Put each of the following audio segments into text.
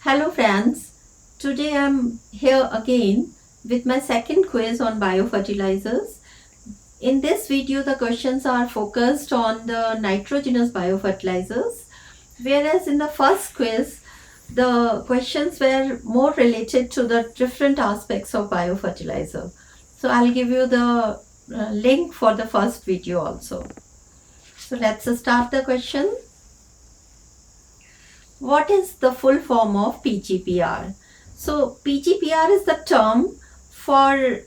Hello friends, today I'm here again with my second quiz on biofertilizers. In this video the questions are focused on the nitrogenous biofertilizers, whereas in the first quiz the questions were more related to the different aspects of biofertilizer. So I'll give you the link for the first video also. So let's start the question. What is the full form of PGPR? So PGPR is the term for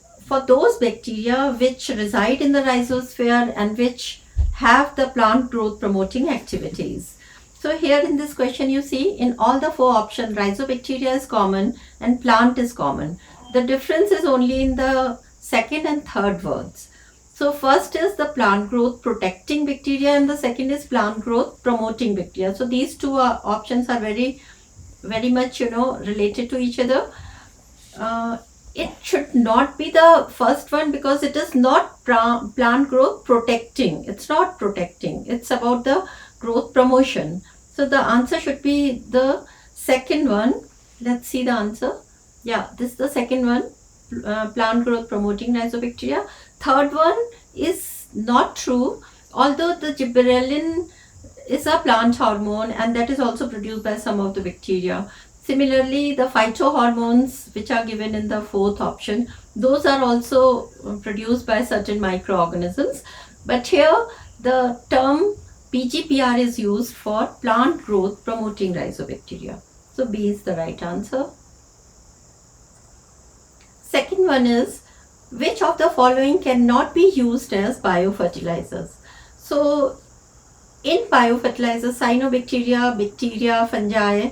those bacteria which reside in the rhizosphere and which have the plant growth promoting activities. So here in this question you see in all the four options rhizobacteria is common and plant is common. The difference is only in the second and third words. So first is the plant growth protecting bacteria and the second is plant growth promoting bacteria. So these two options are very much related to each other. It should not be the first one because it is not plant growth protecting. It's not protecting. It's about the growth promotion. So the answer should be the second one. Let's see the answer. Yeah, this is the second one. Plant growth promoting rhizobacteria. Third one is not true, although the gibberellin is a plant hormone and that is also produced by some of the bacteria. Similarly, the phytohormones which are given in the fourth option, those are also produced by certain microorganisms. But here the term PGPR is used for plant growth promoting rhizobacteria. So B is the right answer. Second one is, which of the following cannot be used as biofertilizers? So in biofertilizers, cyanobacteria, bacteria, fungi,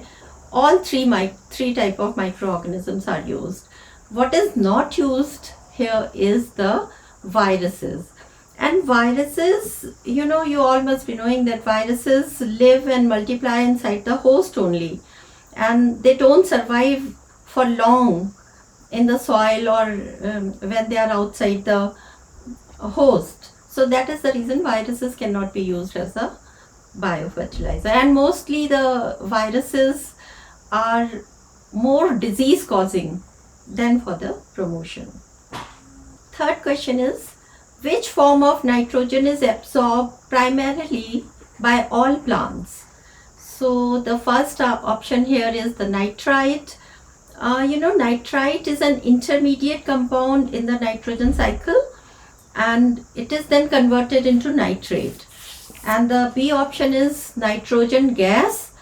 all three type of microorganisms are used. What is not used here is the viruses. And viruses, you all must be knowing that viruses live and multiply inside the host only, and they don't survive for long in the soil or when they are outside the host. So that is the reason viruses cannot be used as a biofertilizer, and mostly the viruses are more disease causing than for the promotion. Third question is, which form of nitrogen is absorbed primarily by all plants? So the first option here is the nitrite. Nitrite is an intermediate compound in the nitrogen cycle and it is then converted into nitrate. And the B option is nitrogen gas.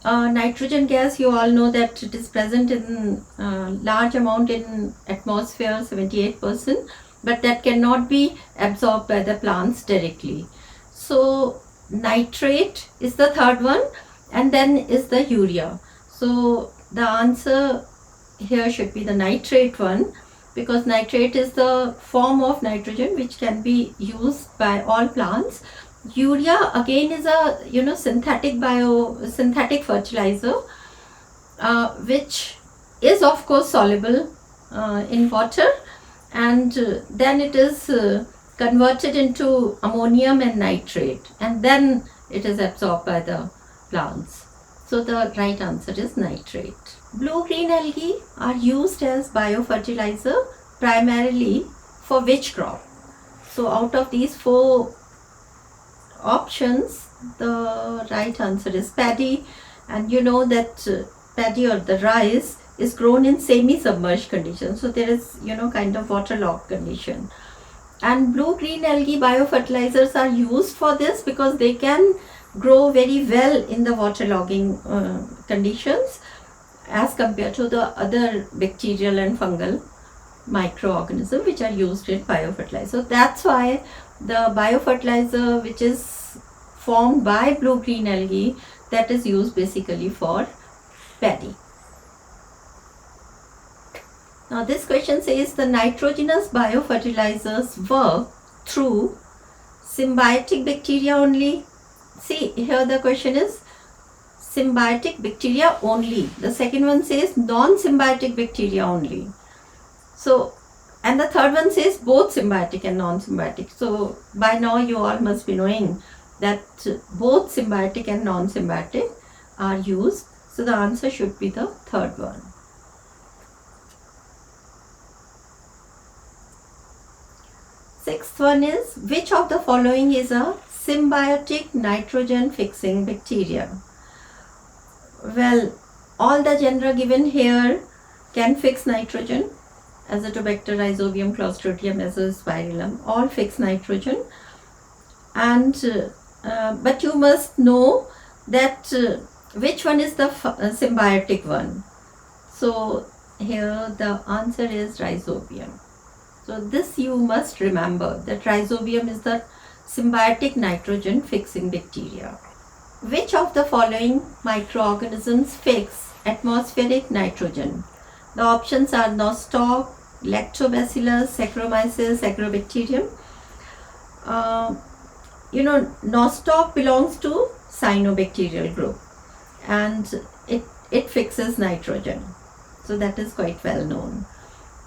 Nitrogen gas, you all know that it is present in large amount in atmosphere, 78%, but that cannot be absorbed by the plants directly. So nitrate is the third one, and then is the urea. So the answer here should be the nitrate one, because nitrate is the form of nitrogen which can be used by all plants. Urea again is a synthetic fertilizer which is of course soluble in water, and then it is converted into ammonium and nitrate, and then it is absorbed by the plants. So the right answer is nitrate. Blue-green algae are used as biofertilizer primarily for which crop? So out of these four options, the right answer is paddy, and you know that paddy or the rice is grown in semi-submerged conditions, so there is kind of waterlogged condition. And blue-green algae biofertilizers are used for this because they can grow very well in the waterlogging conditions as compared to the other bacterial and fungal microorganisms which are used in biofertilizer. So that's why the biofertilizer which is formed by blue-green algae, that is used basically for paddy. Now this question says the nitrogenous biofertilizers work through symbiotic bacteria only. See, here the question is symbiotic bacteria only. The second one says non-symbiotic bacteria only. So, and the third one says both symbiotic and non-symbiotic. So by now you all must be knowing that both symbiotic and non-symbiotic are used So the answer should be the third one. Sixth one is, which of the following is a symbiotic nitrogen fixing bacteria? Well, all the genera given here can fix nitrogen. Azotobacter, Rhizobium, Clostridium, Azospirillum, all fix nitrogen. And but you must know that which one is the symbiotic one. So here the answer is Rhizobium. So this you must remember, that Rhizobium is the symbiotic nitrogen fixing bacteria. Which of the following microorganisms fix atmospheric nitrogen? The options are Nostoc, Lactobacillus, Saccharomyces, Agrobacterium. Nostoc belongs to cyanobacterial group, and it fixes nitrogen. So that is quite well known.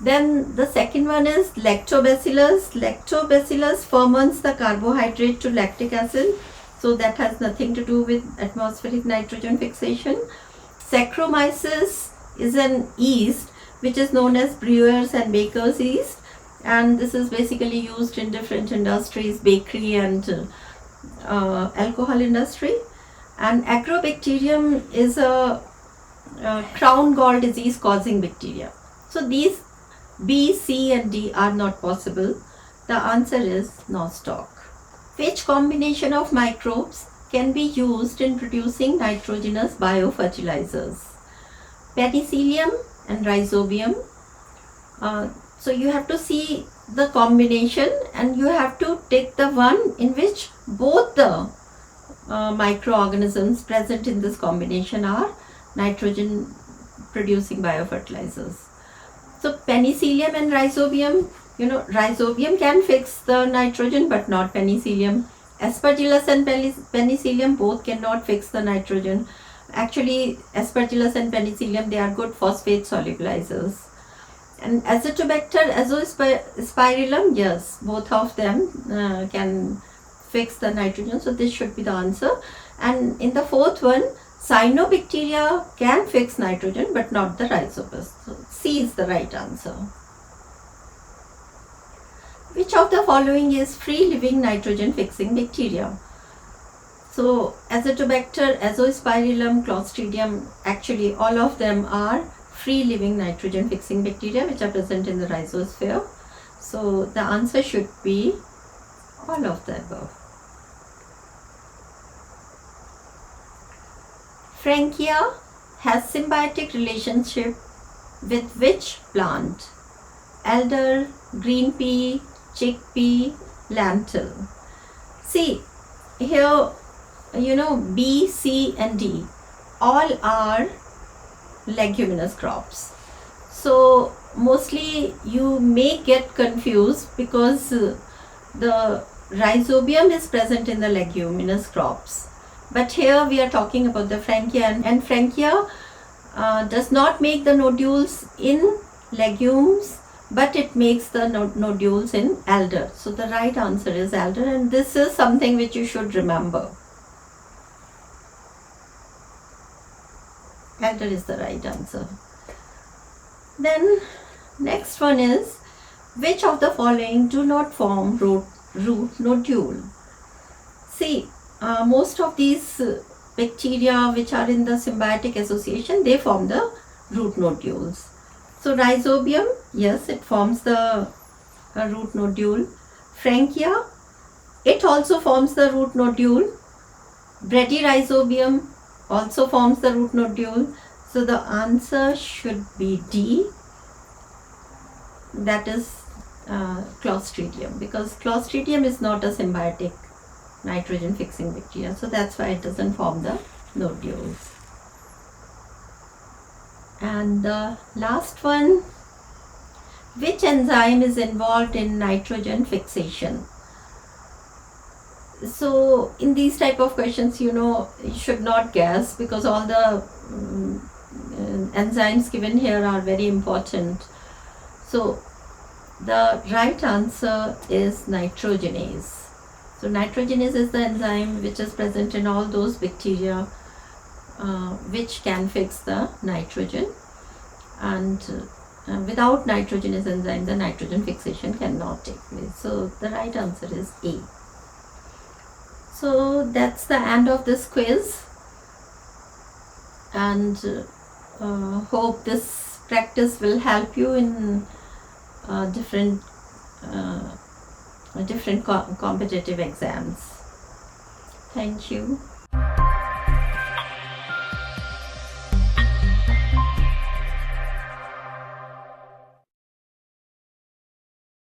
Then the second one is Lactobacillus. Lactobacillus ferments the carbohydrate to lactic acid. So that has nothing to do with atmospheric nitrogen fixation. Saccharomyces is an yeast which is known as brewer's and baker's yeast, and this is basically used in different industries, bakery and alcohol industry. And Agrobacterium is a crown gall disease causing bacteria. So these B, C and D are not possible. The answer is Nostoc. Which combination of microbes can be used in producing nitrogenous biofertilizers? Penicillium and Rhizobium. So you have to see the combination and you have to take the one in which both the microorganisms present in this combination are nitrogen producing biofertilizers. So Penicillium and Rhizobium, Rhizobium can fix the nitrogen but not Penicillium. Aspergillus and Penicillium both cannot fix the nitrogen. Actually, Aspergillus and Penicillium, they are good phosphate solubilizers. And Azotobacter, Azospirillum, yes, both of them can fix the nitrogen. So this should be the answer. And in the fourth one, Cyanobacteria can fix nitrogen but not the Rhizopus. So C is the right answer. Which of the following is free living nitrogen fixing bacteria? So Azotobacter, Azospirillum, Clostridium, actually all of them are free living nitrogen fixing bacteria which are present in the rhizosphere. So the answer should be all of the above. Frankia has symbiotic relationship with which plant? Alder, green pea, chickpea, lentil. See, here, B, C and D all are leguminous crops. So mostly you may get confused because the Rhizobium is present in the leguminous crops. But here we are talking about the Frankia, and Frankia does not make the nodules in legumes, but it makes the nodules in alder. So the right answer is alder, and this is something which you should remember. Alder is the right answer. Then next one is, which of the following do not form root nodule? See, most of these bacteria which are in the symbiotic association, they form the root nodules. So Rhizobium, yes, it forms the root nodule. Frankia, it also forms the root nodule. Bradyrhizobium also forms the root nodule. So the answer should be D, that is Clostridium, because Clostridium is not a symbiotic nitrogen fixing bacteria, so that's why it doesn't form the nodules. And the last one, which enzyme is involved in nitrogen fixation? So in these type of questions, you should not guess, because all the enzymes given here are very important. So the right answer is nitrogenase. So nitrogenase is the enzyme which is present in all those bacteria which can fix the nitrogen, and without nitrogenase enzyme the nitrogen fixation cannot take place. So the right answer is A. So that's the end of this quiz, and hope this practice will help you in different competitive exams. Thank you.